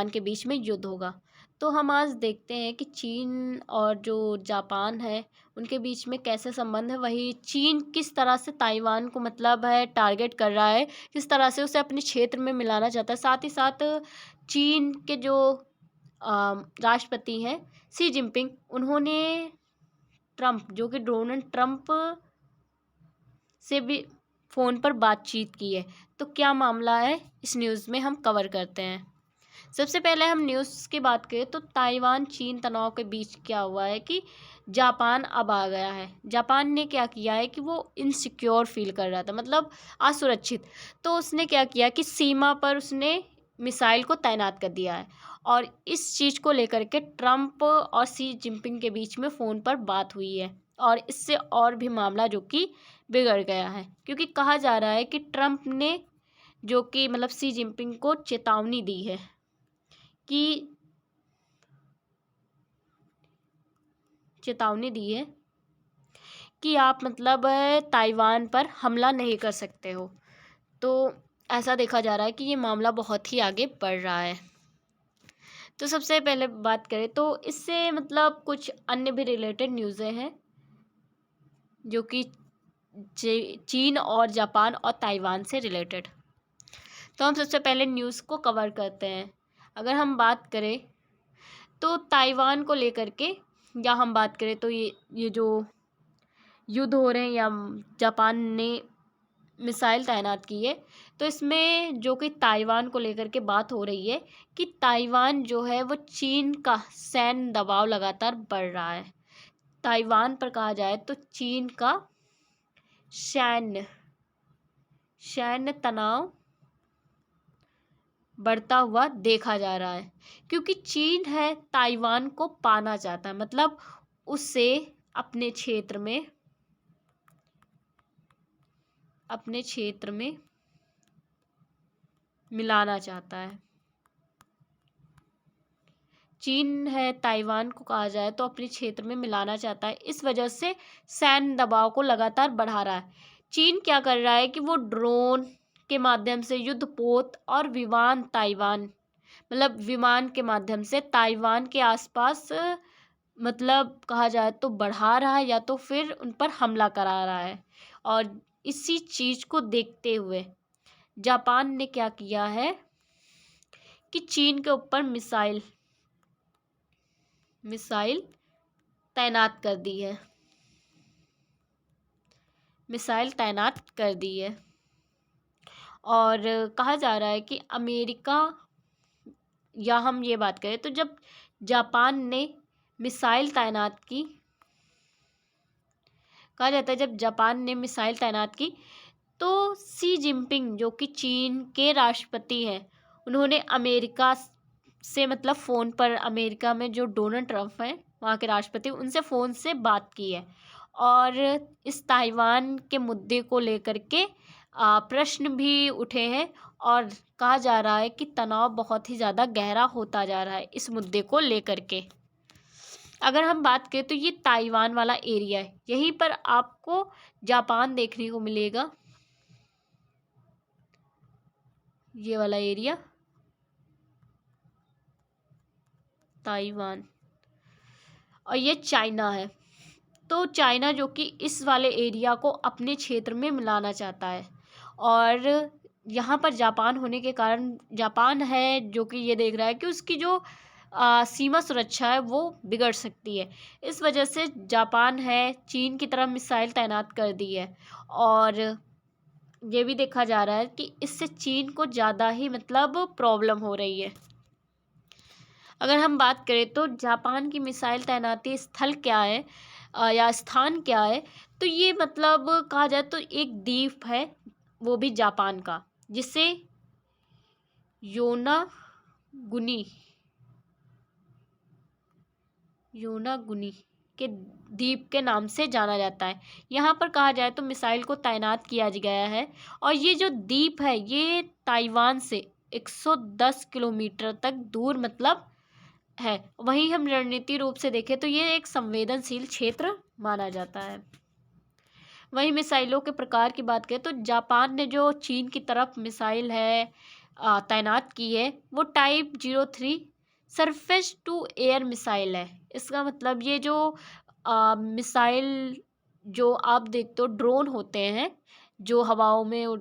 के बीच में युद्ध होगा। तो हम आज देखते हैं कि चीन और जो जापान है उनके बीच में कैसे संबंध है। वही चीन किस तरह से ताइवान को मतलब है टारगेट कर रहा है, किस तरह से उसे अपने क्षेत्र में मिलाना चाहता है। साथ ही साथ चीन के जो राष्ट्रपति हैं शी जिनपिंग, उन्होंने ट्रंप जो कि डोनाल्ड ट्रंप से भी फ़ोन पर बातचीत की है। तो क्या मामला है इस न्यूज़ में हम कवर करते हैं। सबसे पहले हम न्यूज़ की बात करें तो ताइवान चीन तनाव के बीच क्या हुआ है कि जापान अब आ गया है। जापान ने क्या किया है कि वो इनसिक्योर फील कर रहा था, मतलब असुरक्षित। तो उसने क्या किया कि सीमा पर उसने मिसाइल को तैनात कर दिया है। और इस चीज़ को लेकर के ट्रंप और शी जिनपिंग के बीच में फ़ोन पर बात हुई है। और इससे और भी मामला जो कि बिगड़ गया है, क्योंकि कहा जा रहा है कि ट्रंप ने जो कि मतलब शी जिनपिंग को चेतावनी दी है कि आप मतलब ताइवान पर हमला नहीं कर सकते हो। तो ऐसा देखा जा रहा है कि ये मामला बहुत ही आगे बढ़ रहा है। तो सबसे पहले बात करें तो इससे मतलब कुछ अन्य भी रिलेटेड न्यूज़ें हैं जो कि चीन और जापान और ताइवान से रिलेटेड। तो हम सबसे पहले न्यूज़ को कवर करते हैं। अगर हम बात करें तो ताइवान को लेकर के, या हम बात करें तो ये जो युद्ध हो रहे हैं या जापान ने मिसाइल तैनात की है, तो इसमें जो कि ताइवान को लेकर के बात हो रही है कि ताइवान जो है वो चीन का सैन्य दबाव लगातार बढ़ रहा है। ताइवान पर कहा जाए तो चीन का सैन्य तनाव बढ़ता हुआ देखा जा रहा है, क्योंकि चीन है ताइवान को पाना चाहता है, मतलब उससे अपने क्षेत्र में मिलाना चाहता है। चीन है ताइवान को कहा जाए तो अपने क्षेत्र में मिलाना चाहता है, इस वजह से सैन्य दबाव को लगातार बढ़ा रहा है। चीन क्या कर रहा है कि वो ड्रोन के माध्यम से युद्धपोत और विमान के माध्यम से ताइवान के आसपास मतलब कहा जाए तो बढ़ा रहा है, या तो फिर उन पर हमला करा रहा है। और इसी चीज़ को देखते हुए जापान ने क्या किया है कि चीन के ऊपर मिसाइल तैनात कर दी है। और कहा जा रहा है कि अमेरिका, या हम ये बात करें तो जब जापान ने मिसाइल तैनात की, कहा जाता है जब जापान ने मिसाइल तैनात की तो शी जिनपिंग जो कि चीन के राष्ट्रपति हैं, उन्होंने अमेरिका से मतलब फ़ोन पर, अमेरिका में जो डोनाल्ड ट्रंप हैं वहाँ के राष्ट्रपति, उनसे फ़ोन से बात की है। और इस ताइवान के मुद्दे को लेकर के प्रश्न भी उठे हैं। और कहा जा रहा है कि तनाव बहुत ही ज़्यादा गहरा होता जा रहा है इस मुद्दे को लेकर के। अगर हम बात करें तो ये ताइवान वाला एरिया है, यहीं पर आपको जापान देखने को मिलेगा, ये वाला एरिया ताइवान, और ये चाइना है। तो चाइना जो कि इस वाले एरिया को अपने क्षेत्र में मिलाना चाहता है, और यहाँ पर जापान होने के कारण जापान है जो कि ये देख रहा है कि उसकी जो सीमा सुरक्षा है वो बिगड़ सकती है। इस वजह से जापान है चीन की तरफ मिसाइल तैनात कर दी है। और ये भी देखा जा रहा है कि इससे चीन को ज़्यादा ही मतलब प्रॉब्लम हो रही है। अगर हम बात करें तो जापान की मिसाइल तैनाती स्थल क्या है या स्थान क्या है, तो ये मतलब कहा जाए तो एक द्वीप है, वो भी जापान का, जिसे योनागुनी के द्वीप के नाम से जाना जाता है। यहाँ पर कहा जाए तो मिसाइल को तैनात किया गया है। और ये जो द्वीप है ये ताइवान से 110 किलोमीटर तक दूर मतलब है। वहीं हम रणनीतिक रूप से देखें तो ये एक संवेदनशील क्षेत्र माना जाता है। वहीं मिसाइलों के प्रकार की बात करें तो जापान ने जो चीन की तरफ मिसाइल है तैनात की है वो type 03 surface to air missile है। इसका मतलब ये जो मिसाइल जो आप देखते हो ड्रोन होते हैं जो हवाओं में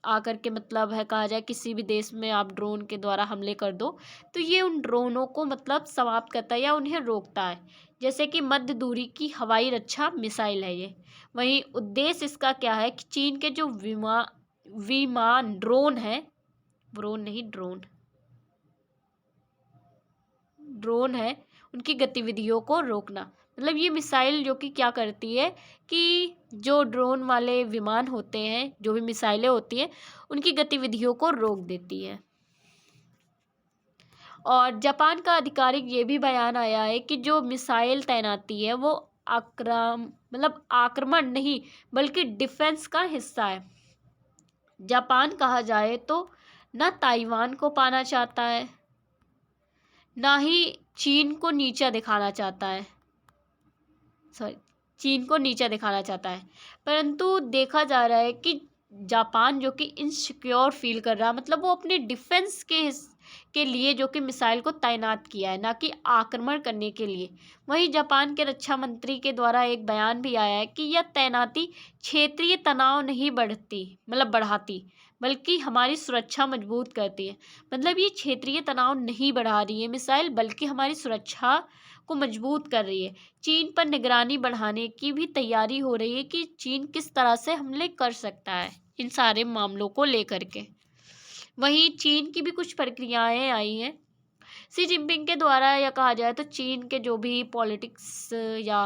आकर के मतलब है कहा जाए किसी भी देश में आप ड्रोन के द्वारा हमले कर दो तो ये उन ड्रोनों को मतलब समाप्त करता है या उन्हें रोकता है। जैसे कि मध्य दूरी की हवाई रक्षा मिसाइल है ये। वहीं उद्देश्य इसका क्या है कि चीन के जो विमान ड्रोन है, ड्रोन नहीं ड्रोन है, उनकी गतिविधियों को रोकना। मतलब ये मिसाइल जो कि क्या करती है कि जो ड्रोन वाले विमान होते हैं जो भी मिसाइलें होती हैं उनकी गतिविधियों को रोक देती है। और जापान का आधिकारिक ये भी बयान आया है कि जो मिसाइल तैनाती है वो आक्रमण नहीं बल्कि डिफेंस का हिस्सा है। जापान कहा जाए तो न ताइवान को पाना चाहता है ना ही चीन को नीचा दिखाना चाहता है, चीन को नीचा दिखाना चाहता है। परंतु देखा जा रहा है कि जापान जो कि इनसिक्योर फील कर रहा है, मतलब वो अपने डिफेंस के लिए जो कि मिसाइल को तैनात किया है ना कि आक्रमण करने के लिए। वहीं जापान के रक्षा मंत्री के द्वारा एक बयान भी आया है कि यह तैनाती क्षेत्रीय तनाव नहीं बढ़ाती बल्कि हमारी सुरक्षा मजबूत करती है। मतलब ये क्षेत्रीय तनाव नहीं बढ़ा रही है मिसाइल बल्कि हमारी सुरक्षा को मजबूत कर रही है। चीन पर निगरानी बढ़ाने की भी तैयारी हो रही है कि चीन किस तरह से हमले कर सकता है इन सारे मामलों को लेकर के। वहीं चीन की भी कुछ प्रक्रियाएं आई हैं शी जिनपिंग के द्वारा, या कहा जाए तो चीन के जो भी पॉलिटिक्स या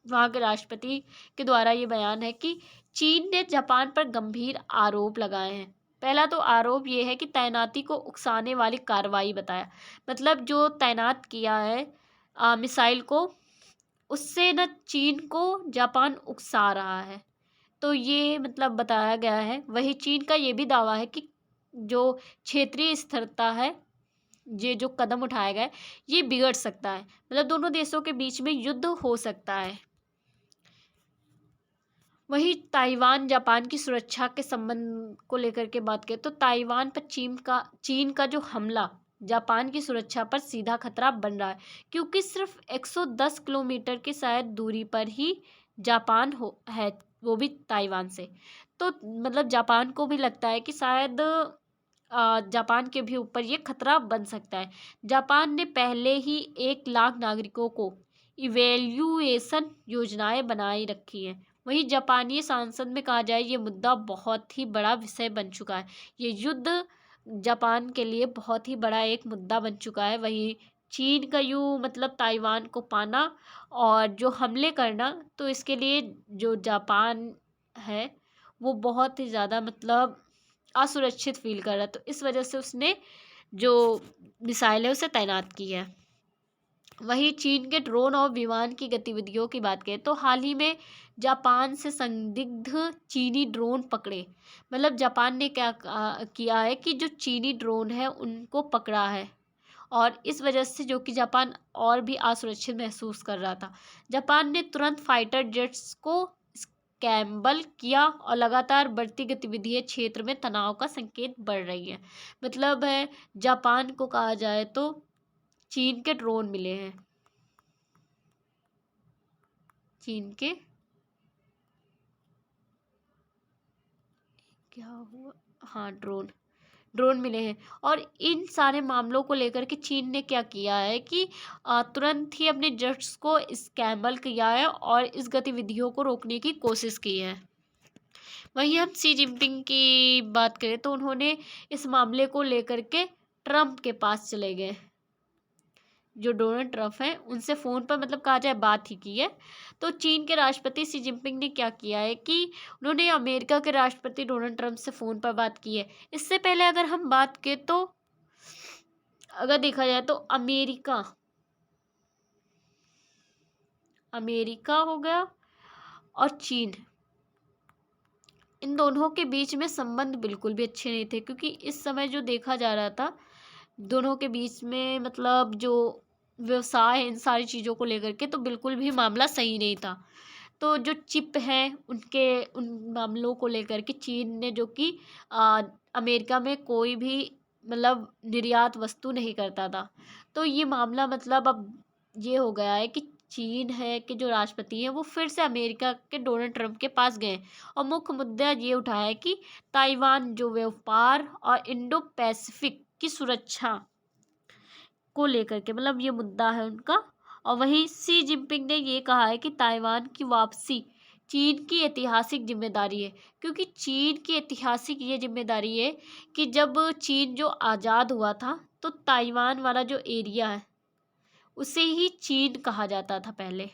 वहाँ के राष्ट्रपति के द्वारा ये बयान है कि चीन ने जापान पर गंभीर आरोप लगाए हैं। पहला तो आरोप ये है कि तैनाती को उकसाने वाली कार्रवाई बताया। मतलब जो तैनात किया है मिसाइल को उससे न चीन को जापान उकसा रहा है, तो ये मतलब बताया गया है। वही चीन का ये भी दावा है कि जो क्षेत्रीय स्थिरता है ये जो कदम उठाया गया है ये बिगड़ सकता है, मतलब दोनों देशों के बीच में युद्ध हो सकता है। वहीं ताइवान जापान की सुरक्षा के संबंध को लेकर के बात करें तो ताइवान पर चीन का जो हमला जापान की सुरक्षा पर सीधा खतरा बन रहा है, क्योंकि सिर्फ 110 किलोमीटर की शायद दूरी पर ही जापान है, वो भी ताइवान से। तो मतलब जापान को भी लगता है कि शायद जापान के भी ऊपर ये खतरा बन सकता है। जापान ने पहले ही 1 लाख नागरिकों को इवेल्युएशन योजनाएं बनाई रखी हैं। वहीं जापानी सांसद में कहा जाए ये मुद्दा बहुत ही बड़ा विषय बन चुका है। ये युद्ध जापान के लिए बहुत ही बड़ा एक मुद्दा बन चुका है। वहीं चीन का मतलब ताइवान को पाना और जो हमले करना, तो इसके लिए जो जापान है वो बहुत ही ज़्यादा मतलब असुरक्षित फील कर रहा है, तो इस वजह से उसने जो मिसाइल है उसे तैनात की है। वहीं चीन के ड्रोन और विमान की गतिविधियों की बात करें तो हाल ही में जापान से संदिग्ध चीनी ड्रोन पकड़े। मतलब जापान ने क्या किया है कि जो चीनी ड्रोन है उनको पकड़ा है, और इस वजह से जो कि जापान और भी असुरक्षित महसूस कर रहा था। जापान ने तुरंत फाइटर जेट्स को स्क्रैम्बल किया और लगातार बढ़ती गतिविधि क्षेत्र में तनाव का संकेत बढ़ रही है। मतलब है जापान को कहा जाए तो चीन के ड्रोन मिले हैं, चीन के क्या हुआ, हाँ ड्रोन मिले हैं। और इन सारे मामलों को लेकर के चीन ने क्या किया है कि तुरंत ही अपने जेट्स को स्क्रैम्बल किया है और इस गतिविधियों को रोकने की कोशिश की है। वहीं हम शी जिनपिंग की बात करें तो उन्होंने इस मामले को लेकर के ट्रंप के पास चले गए। जो डोनाल्ड ट्रंप हैं उनसे फ़ोन पर मतलब कहा जाए बात ही की है। तो चीन के राष्ट्रपति शी जिनपिंग ने क्या किया है कि उन्होंने अमेरिका के राष्ट्रपति डोनाल्ड ट्रंप से फ़ोन पर बात की है। इससे पहले अगर हम बात करें तो अगर देखा जाए तो अमेरिका हो गया और चीन, इन दोनों के बीच में संबंध बिल्कुल भी अच्छे नहीं थे, क्योंकि इस समय जो देखा जा रहा था दोनों के बीच में मतलब जो व्यवसाय इन सारी चीज़ों को लेकर के तो बिल्कुल भी मामला सही नहीं था। तो जो चिप है उन मामलों को लेकर के चीन ने जो कि अमेरिका में कोई भी मतलब निर्यात वस्तु नहीं करता था। तो ये मामला मतलब अब ये हो गया है कि चीन है कि जो राष्ट्रपति है वो फिर से अमेरिका के डोनाल्ड ट्रंप के पास गए और मुख्य मुद्दा ये उठाया है कि ताइवान जो व्यापार और इंडो पैसिफिक की सुरक्षा को लेकर के मतलब ये मुद्दा है उनका। और वहीं शी जिनपिंग ने ये कहा है कि ताइवान की वापसी चीन की ऐतिहासिक जिम्मेदारी है, क्योंकि चीन की ऐतिहासिक ये जिम्मेदारी है कि जब चीन जो आज़ाद हुआ था तो ताइवान वाला जो एरिया है उसे ही चीन कहा जाता था पहले।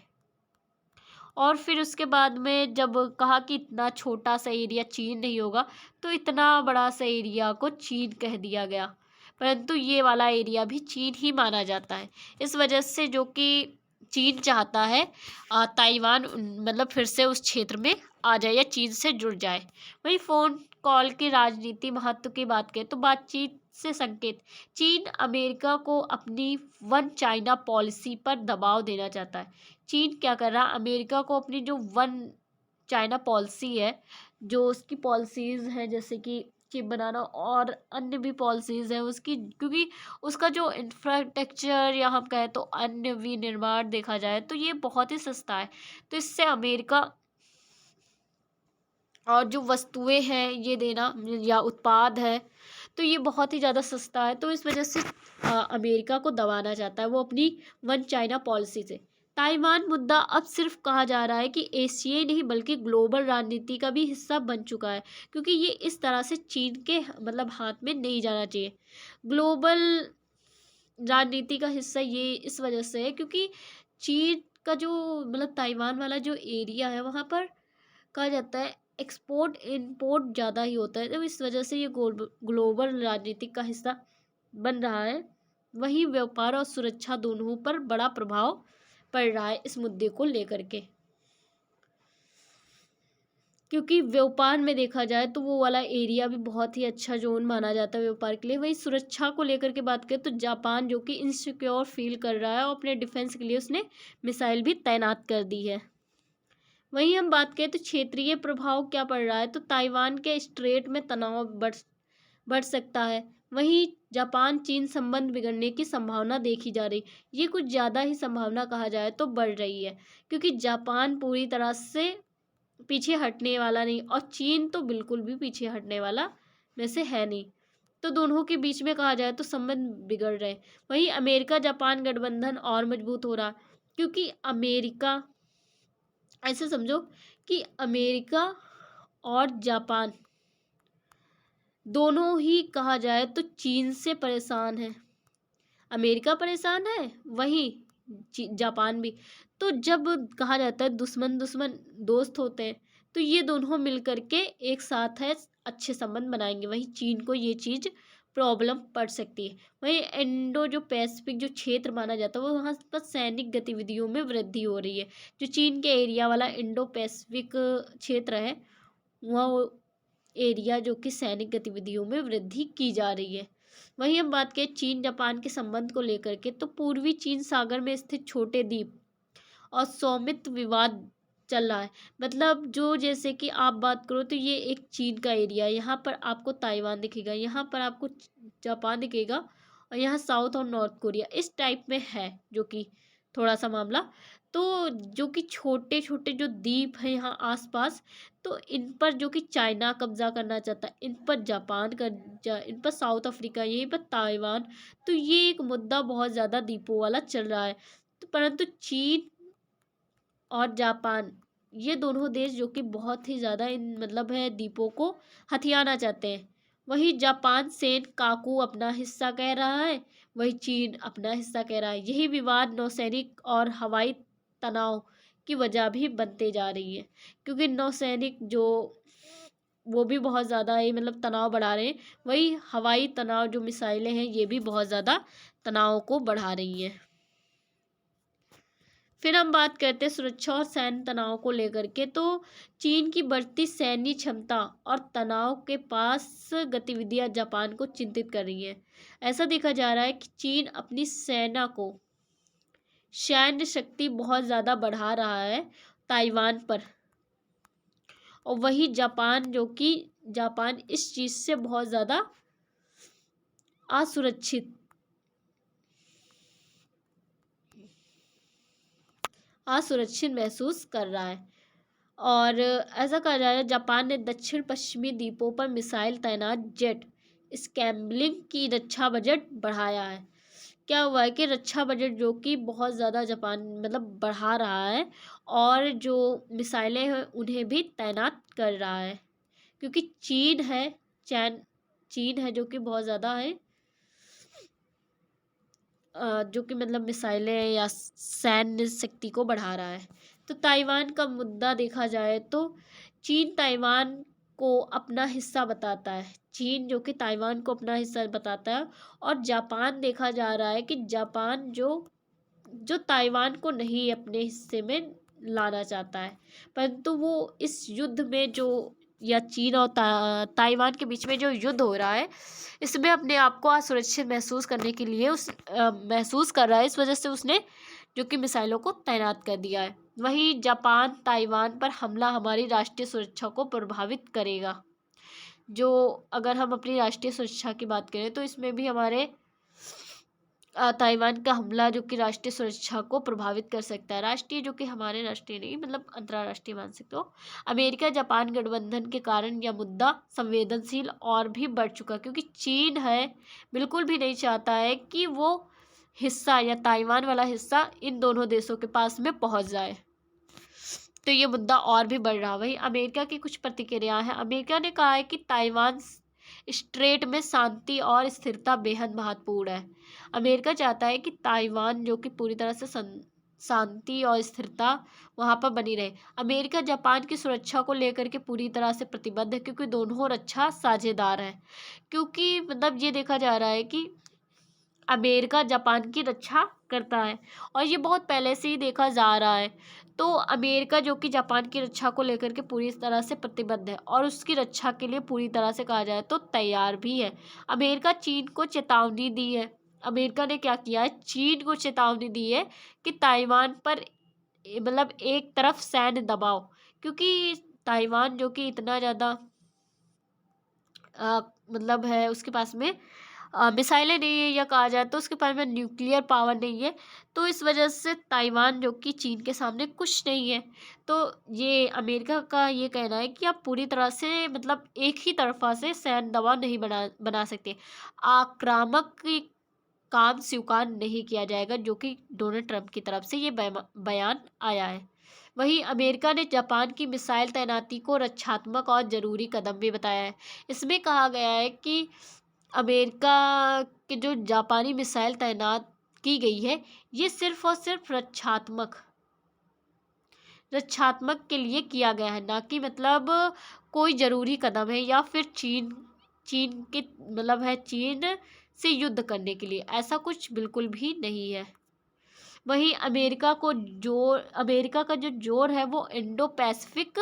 और फिर उसके बाद में जब कहा कि इतना छोटा सा एरिया चीन नहीं होगा तो इतना बड़ा सा एरिया को चीन कह दिया गया, परंतु ये वाला एरिया भी चीन ही माना जाता है। इस वजह से जो कि चीन चाहता है ताइवान मतलब फिर से उस क्षेत्र में आ जाए या चीन से जुड़ जाए। वही फ़ोन कॉल की राजनीति महत्व की बात करें तो बातचीत से संकेत, चीन अमेरिका को अपनी वन चाइना पॉलिसी पर दबाव देना चाहता है। चीन क्या कर रहा है, अमेरिका को अपनी जो वन चाइना पॉलिसी है, जो उसकी पॉलिसीज़ हैं जैसे कि चिप बनाना और अन्य भी पॉलिसीज़ हैं उसकी, क्योंकि उसका जो इंफ्रास्ट्रक्चर या हम कहें तो अन्य विनिर्माण देखा जाए तो ये बहुत ही सस्ता है। तो इससे अमेरिका और जो वस्तुएं हैं ये देना या उत्पाद है तो ये बहुत ही ज़्यादा सस्ता है, तो इस वजह से अमेरिका को दबाना चाहता है वो अपनी वन चाइना पॉलिसी से। ताइवान मुद्दा अब सिर्फ कहा जा रहा है कि एशियाई नहीं बल्कि ग्लोबल राजनीति का भी हिस्सा बन चुका है, क्योंकि ये इस तरह से चीन के मतलब हाथ में नहीं जाना चाहिए। ग्लोबल राजनीति का हिस्सा ये इस वजह से है क्योंकि चीन का जो मतलब ताइवान वाला जो एरिया है वहाँ पर कहा जाता है एक्सपोर्ट इंपोर्ट ज़्यादा ही होता है, तो इस वजह से ये ग्लोबल राजनीति का हिस्सा बन रहा है। वहीं व्यापार और सुरक्षा दोनों पर बड़ा प्रभाव पड़ रहा है इस मुद्दे को लेकर के, क्योंकि व्यापार में देखा जाए तो वो वाला एरिया भी बहुत ही अच्छा जोन माना जाता है व्यापार के लिए। वही सुरक्षा को लेकर के बात करें तो जापान जो कि इनसिक्योर फील कर रहा है और अपने डिफेंस के लिए उसने मिसाइल भी तैनात कर दी है। वहीं हम बात करें तो क्षेत्रीय प्रभाव क्या पड़ रहा है तो ताइवान के स्ट्रेट में तनाव बढ़ सकता है। वहीं जापान चीन संबंध बिगड़ने की संभावना देखी जा रही, ये कुछ ज़्यादा ही संभावना कहा जाए तो बढ़ रही है, क्योंकि जापान पूरी तरह से पीछे हटने वाला नहीं और चीन तो बिल्कुल भी पीछे हटने वाला में से है नहीं। तो दोनों के बीच में कहा जाए तो संबंध बिगड़ रहे। वहीं अमेरिका जापान गठबंधन और मजबूत हो रहा, क्योंकि अमेरिका ऐसे समझो कि अमेरिका और जापान दोनों ही कहा जाए तो चीन से परेशान है। अमेरिका परेशान है वहीं जापान भी। तो जब कहा जाता है दुश्मन दुश्मन दोस्त होते हैं तो ये दोनों मिल करके एक साथ है अच्छे संबंध बनाएंगे। वहीं चीन को ये चीज़ प्रॉब्लम पड़ सकती है। वहीं इंडो जो पैसिफिक जो क्षेत्र माना जाता है वो वहाँ पर सैनिक गतिविधियों में वृद्धि हो रही है। जो चीन के एरिया वाला इंडो पैसिफिक क्षेत्र है वह एरिया जो कि सैनिक गतिविधियों में वृद्धि की जा रही है। वहीं हम बात करें चीन जापान के संबंध को लेकर के तो पूर्वी चीन सागर में स्थित छोटे द्वीप और स्वामित्व विवाद चल रहा है। मतलब जो जैसे कि आप बात करो तो ये एक चीन का एरिया है, यहाँ पर आपको ताइवान दिखेगा, यहाँ पर आपको जापान दिखेगा और यहाँ साउथ और नॉर्थ कोरिया इस टाइप में है जो कि थोड़ा सा मामला। तो जो कि छोटे छोटे जो द्वीप हैं यहाँ आसपास, तो इन पर जो कि चाइना कब्जा करना चाहता है, इन पर इन पर साउथ अफ्रीका, यहीं पर ताइवान। तो ये एक मुद्दा बहुत ज़्यादा द्वीपों वाला चल रहा है। तो परंतु चीन और जापान ये दोनों देश जो कि बहुत ही ज़्यादा इन मतलब है द्वीपों को हथियाना चाहते हैं। वहीं जापान सेनकाकू अपना हिस्सा कह रहा है, वहीं चीन अपना हिस्सा कह रहा है। यही विवाद नौसैनिक और हवाई तनाव की वजह भी बनते जा रही है, क्योंकि नौसैनिक जो वो भी बहुत ज़्यादा ही मतलब तनाव बढ़ा रहे हैं। वही हवाई तनाव जो मिसाइलें हैं ये भी बहुत ज़्यादा तनाव को बढ़ा रही हैं। फिर हम बात करते हैं सुरक्षा और सैन्य तनाव को लेकर के तो चीन की बढ़ती सैन्य क्षमता और तनाव के पास गतिविधियां जापान को चिंतित कर रही हैं। ऐसा देखा जा रहा है कि चीन अपनी सेना को सैन्य शक्ति बहुत ज़्यादा बढ़ा रहा है ताइवान पर, और वही जापान जो कि जापान इस चीज़ से बहुत ज़्यादा असुरक्षित असुरक्षित महसूस कर रहा है। और ऐसा कहा जा रहा है जापान ने दक्षिण पश्चिमी द्वीपों पर मिसाइल तैनात जेट स्क्रैम्बलिंग की रक्षा बजट बढ़ाया है। क्या हुआ है कि रक्षा बजट जो कि बहुत ज़्यादा जापान मतलब बढ़ा रहा है, और जो मिसाइलें हैं उन्हें भी तैनात कर रहा है, क्योंकि चीन है जो कि बहुत ज़्यादा है, जो कि मतलब मिसाइलें या सैन्य शक्ति को बढ़ा रहा है। तो ताइवान का मुद्दा देखा जाए तो चीन ताइवान को अपना हिस्सा बताता है। चीन जो कि ताइवान को अपना हिस्सा बताता है, और जापान देखा जा रहा है कि जापान जो जो ताइवान को नहीं अपने हिस्से में लाना चाहता है, परंतु वो इस युद्ध में जो या चीन और ताइवान के बीच में जो युद्ध हो रहा है, इसमें अपने आप को असुरक्षित महसूस करने के लिए महसूस कर रहा है। इस वजह से उसने जो कि मिसाइलों को तैनात कर दिया है। वहीं जापान ताइवान पर हमला हमारी राष्ट्रीय सुरक्षा को प्रभावित करेगा। जो अगर हम अपनी राष्ट्रीय सुरक्षा की बात करें तो इसमें भी हमारे ताइवान का हमला जो कि राष्ट्रीय सुरक्षा को प्रभावित कर सकता है। राष्ट्रीय जो कि हमारे राष्ट्रीय नहीं मतलब अंतर्राष्ट्रीय मान सकते हो। अमेरिका जापान गठबंधन के कारण यह मुद्दा संवेदनशील और भी बढ़ चुका, क्योंकि चीन है बिल्कुल भी नहीं चाहता है कि वो हिस्सा या ताइवान वाला हिस्सा इन दोनों देशों के पास में पहुंच जाए। तो ये मुद्दा और भी बढ़ रहा है। वहीं अमेरिका की कुछ प्रतिक्रिया है। अमेरिका ने कहा है कि ताइवान स्ट्रेट में शांति और स्थिरता बेहद महत्वपूर्ण है। अमेरिका चाहता है कि ताइवान जो कि पूरी तरह से शांति और स्थिरता वहाँ पर बनी रहे। अमेरिका जापान की सुरक्षा को लेकर के पूरी तरह से प्रतिबद्ध है, क्योंकि दोनों रक्षा साझेदार हैं। क्योंकि मतलब ये देखा जा रहा है कि अमेरिका जापान की रक्षा करता है, और ये बहुत पहले से ही देखा जा रहा है। तो अमेरिका जो कि जापान की रक्षा को लेकर के पूरी तरह से प्रतिबद्ध है, और उसकी रक्षा के लिए पूरी तरह से कहा जाए तो तैयार भी है। अमेरिका चीन को चेतावनी दी है। अमेरिका ने क्या किया है, चीन को चेतावनी दी है कि ताइवान पर मतलब एक तरफ सैन्य दबाव, क्योंकि ताइवान जो कि इतना ज़्यादा मतलब है उसके पास में मिसाइलें नहीं है, या कहा जाए तो उसके पास में न्यूक्लियर पावर नहीं है। तो इस वजह से ताइवान जो कि चीन के सामने कुछ नहीं है। तो ये अमेरिका का ये कहना है कि आप पूरी तरह से मतलब एक ही तरफा से सैन्य दबाव नहीं बना सकते। आक्रामक काम स्वीकार नहीं किया जाएगा, जो कि डोनाल्ड ट्रंप की तरफ से ये बयान आया है। वहीं अमेरिका ने जापान की मिसाइल तैनाती को रक्षात्मक और ज़रूरी कदम भी बताया है। इसमें कहा गया है कि अमेरिका के जो जापानी मिसाइल तैनात की गई है, ये सिर्फ और सिर्फ रक्षात्मक के लिए किया गया है, ना कि मतलब कोई ज़रूरी कदम है या फिर चीन के मतलब है चीन से युद्ध करने के लिए, ऐसा कुछ बिल्कुल भी नहीं है। वहीं अमेरिका का जो जोर है वो इंडो पैसिफिक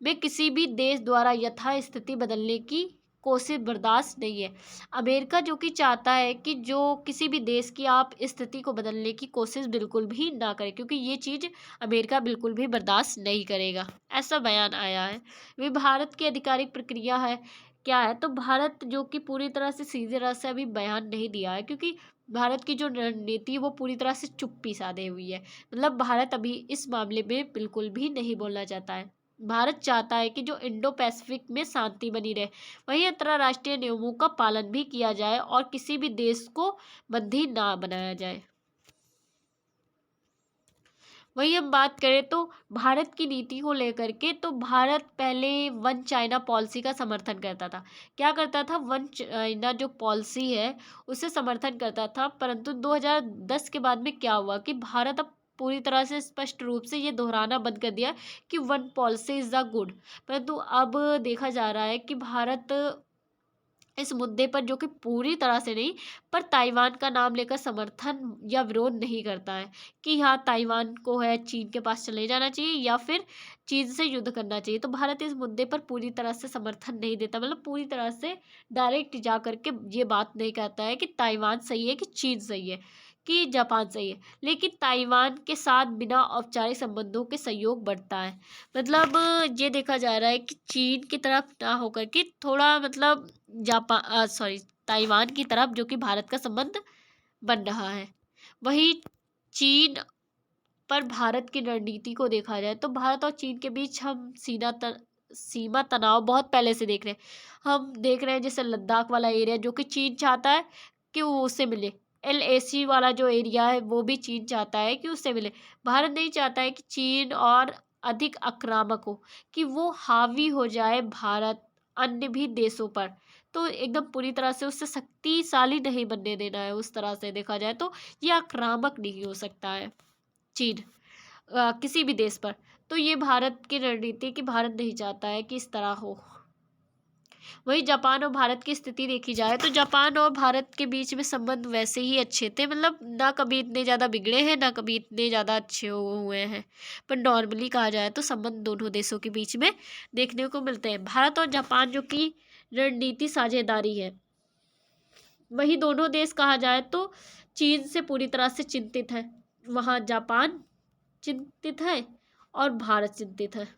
में किसी भी देश द्वारा यथास्थिति बदलने की कोशिश बर्दाश्त नहीं है। अमेरिका जो कि चाहता है कि जो किसी भी देश की आप स्थिति को बदलने की कोशिश बिल्कुल भी ना करें, क्योंकि ये चीज़ अमेरिका बिल्कुल भी बर्दाश्त नहीं करेगा। ऐसा बयान आया है। वे भारत की आधिकारिक प्रक्रिया है क्या है, तो भारत जो कि पूरी तरह से सीधे राह से अभी बयान नहीं दिया है, क्योंकि भारत की जो रणनीति है वो पूरी तरह से चुप्पी साधे हुई है। मतलब भारत अभी इस मामले में बिल्कुल भी नहीं बोलना चाहता है। भारत चाहता है कि जो इंडो पैसिफिक में शांति बनी रहे, वहीं अंतर्राष्ट्रीय नियमों का पालन भी किया जाए और किसी भी देश को बंदी ना बनाया जाए। वही हम बात करें तो भारत की नीति को लेकर के, तो भारत पहले वन चाइना पॉलिसी का समर्थन करता था। क्या करता था, वन चाइना जो पॉलिसी है उसे समर्थन करता था। परंतु 2010 के बाद में क्या हुआ कि भारत अब पूरी तरह से स्पष्ट रूप से ये दोहराना बंद कर दिया कि one policy is the good. परंतु अब देखा जा रहा है कि भारत इस मुद्दे पर जो कि पूरी तरह से नहीं, पर ताइवान का नाम लेकर समर्थन या विरोध नहीं करता है कि हाँ ताइवान को है चीन के पास चले जाना चाहिए या फिर चीन से युद्ध करना चाहिए। तो भारत इस मुद्दे पर पूरी तरह से समर्थन नहीं देता, मतलब पूरी तरह से डायरेक्ट जा करके ये बात नहीं कहता है कि ताइवान सही है कि चीन सही है। कि जापान सही है, लेकिन ताइवान के साथ बिना औपचारिक संबंधों के सहयोग बढ़ता है। मतलब ये देखा जा रहा है कि चीन की तरफ ना होकर के थोड़ा मतलब ताइवान की तरफ जो कि भारत का संबंध बन रहा है। वही चीन पर भारत की रणनीति को देखा जाए तो भारत और चीन के बीच हम सीमा तनाव बहुत पहले से देख रहे हैं। हम देख रहे हैं जैसे लद्दाख वाला एरिया जो कि चीन चाहता है कि वो उससे मिले। LAC वाला जो एरिया है वो भी चीन चाहता है कि उससे मिले। भारत नहीं चाहता है कि चीन और अधिक आक्रामक हो, कि वो हावी हो जाए भारत अन्य भी देशों पर। तो एकदम पूरी तरह से उससे शक्तिशाली नहीं बनने देना है। उस तरह से देखा जाए तो ये आक्रामक नहीं हो सकता है चीन किसी भी देश पर। तो ये भारत की रणनीति कि भारत नहीं चाहता है कि इस तरह हो। वही जापान और भारत की स्थिति देखी जाए तो जापान और भारत के बीच में संबंध वैसे ही अच्छे थे, मतलब ना कभी इतने ज़्यादा बिगड़े हैं ना कभी इतने ज़्यादा अच्छे हुए हैं। पर नॉर्मली कहा जाए तो संबंध दोनों देशों के बीच में देखने को मिलते हैं। भारत और जापान जो कि रणनीति साझेदारी है, वही दोनों देश कहा जाए तो चीन से पूरी तरह से चिंतित है। वहाँ जापान चिंतित है और भारत चिंतित है,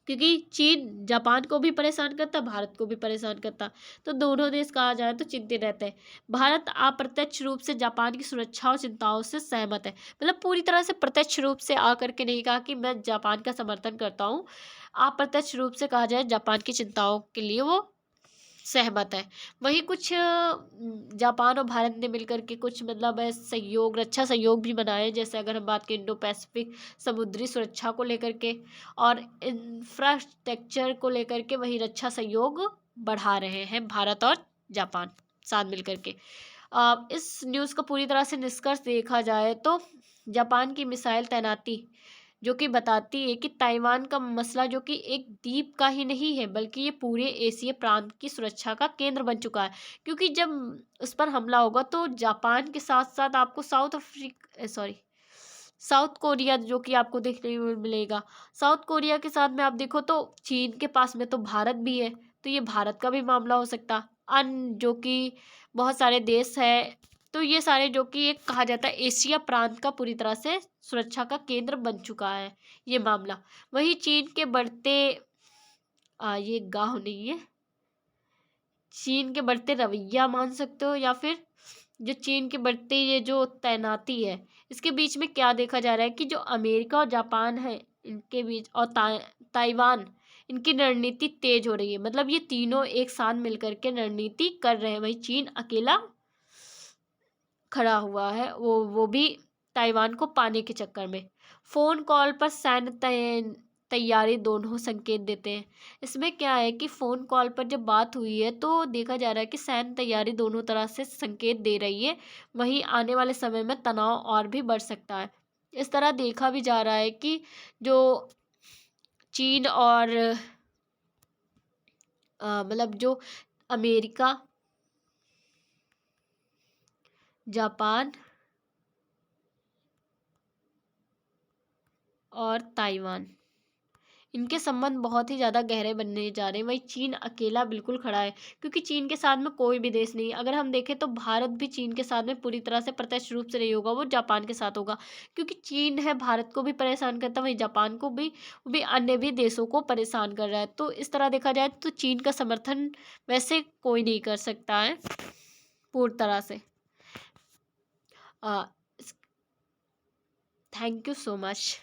क्योंकि चीन जापान को भी परेशान करता, भारत को भी परेशान करता। तो दोनों देश कहा जाए तो चिंतित रहते हैं। भारत अप्रत्यक्ष रूप से जापान की सुरक्षा और चिंताओं से सहमत है। मतलब पूरी तरह से प्रत्यक्ष रूप से आकर के नहीं कहा कि मैं जापान का समर्थन करता हूँ। अप्रत्यक्ष रूप से कहा जाए जापान की चिंताओं के लिए वो सहमत है। वही कुछ जापान और भारत ने मिलकर के कुछ मतलब सहयोग, रक्षा सहयोग भी बनाए। जैसे अगर हम बात करें इंडो पैसिफिक समुद्री सुरक्षा को लेकर के और इंफ्रास्ट्रक्चर को लेकर के, वही रक्षा सहयोग बढ़ा रहे हैं भारत और जापान साथ मिलकर के। इस न्यूज़ का पूरी तरह से निष्कर्ष देखा जाए तो जापान की मिसाइल तैनाती जो कि बताती है कि ताइवान का मसला जो कि एक द्वीप का ही नहीं है, बल्कि ये पूरे एशिया प्रांत की सुरक्षा का केंद्र बन चुका है। क्योंकि जब उस पर हमला होगा तो जापान के साथ साथ आपको साउथ कोरिया जो कि आपको देखने को मिलेगा। साउथ कोरिया के साथ में आप देखो तो चीन के पास में तो भारत भी है, तो ये भारत का भी मामला हो सकता। अन्य जो कि बहुत सारे देश है, तो ये सारे जो कि एक कहा जाता है एशिया प्रांत का पूरी तरह से सुरक्षा का केंद्र बन चुका है ये मामला। वही चीन के बढ़ते ये गांव नहीं है, चीन के बढ़ते रवैया मान सकते हो, या फिर जो चीन के बढ़ते ये जो तैनाती है, इसके बीच में क्या देखा जा रहा है कि जो अमेरिका और जापान है इनके बीच और ताइवान, इनकी रणनीति तेज हो रही है। मतलब ये तीनों एक साथ मिलकर के रणनीति कर रहे हैं। वही चीन अकेला खड़ा हुआ है, वो भी ताइवान को पाने के चक्कर में। फोन कॉल पर सैन्य तैयारी दोनों संकेत देते हैं। इसमें क्या है कि फोन कॉल पर जब बात हुई है तो देखा जा रहा है कि सैन्य तैयारी दोनों तरह से संकेत दे रही है। वहीं आने वाले समय में तनाव और भी बढ़ सकता है। इस तरह देखा भी जा रहा है कि जो चीन और मतलब जो अमेरिका, जापान और ताइवान, इनके संबंध बहुत ही ज़्यादा गहरे बनने जा रहे हैं। वही चीन अकेला बिल्कुल खड़ा है, क्योंकि चीन के साथ में कोई भी देश नहीं। अगर हम देखें तो भारत भी चीन के साथ में पूरी तरह से प्रत्यक्ष रूप से नहीं होगा, वो जापान के साथ होगा। क्योंकि चीन है भारत को भी परेशान करता है, वही जापान को भी, वो भी अन्य भी देशों को परेशान कर रहा है। तो इस तरह देखा जाए तो चीन का समर्थन वैसे कोई नहीं कर सकता है पूरी तरह से। Thank you so much.